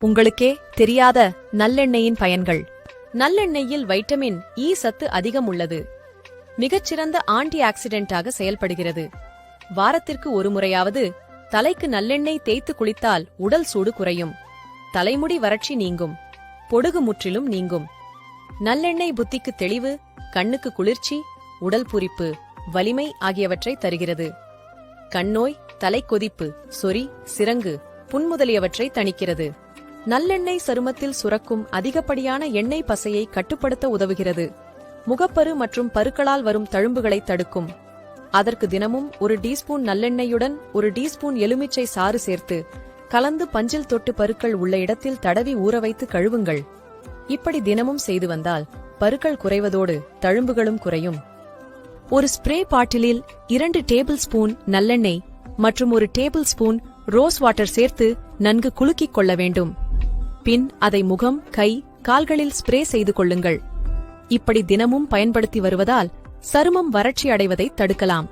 உங்களுக்கே தெரியாத நல்லெண்ணெயின் பயன்கள். நல்லெண்ணெயில் வைட்டமின் இ சத்து அதிகம் உள்ளது. மிகச்சிறந்த ஆன்டி ஆக்சிடென்டாக செயல்படுகிறது. வாரத்திற்கு ஒரு முறையாவது தலைக்கு நல்லெண்ணெய் தேய்த்து குளித்தால் உடல் சூடு குறையும், தலைமுடி வறட்சி நீங்கும், பொடுகு முற்றிலும் நீங்கும். நல்லெண்ணெய் புத்திக்கு தெளிவு, கண்ணுக்கு குளிர்ச்சி, உடல் பூரிப்பு, வலிமை ஆகியவற்றை தருகிறது. கண்ணோய், தலைக்கொதிப்பு, சொறி, சிரங்கு, புண் முதலியவற்றை தணிக்கிறது. நல்லெண்ணெய் சருமத்தில் சுரக்கும் அதிகப்படியான எண்ணெய் பசையை கட்டுப்படுத்த உதவுகிறது. முகப்பரு மற்றும் பருக்களால் வரும் தழும்புகளை தடுக்கும். அதற்கு தினமும் ஒரு டீஸ்பூன் நல்லெண்ணெயுடன் ஒரு டீஸ்பூன் எலுமிச்சை சாறு சேர்த்து கலந்து பஞ்சில் தொட்டு பருக்கள் உள்ள இடத்தில் தடவி ஊற வைத்து கழுவுங்கள். இப்படி தினமும் செய்து வந்தால் பருக்கள் குறைவதோடு தழும்புகளும் குறையும். ஒரு ஸ்ப்ரே பாட்டிலில் 2 டேபிள் ஸ்பூன் நல்லெண்ணெய் மற்றும் 1 டேபிள் ஸ்பூன் ரோஸ் வாட்டர் சேர்த்து நன்கு குலுக்கிக் கொள்ள வேண்டும். பின் அதை முகம், கை, கால்களில் ஸ்ப்ரே செய்து கொள்ளுங்கள். இப்படி தினமும் பயன்படுத்தி வருவதால் சருமம் வறட்சி அடைவதை தடுக்கலாம்.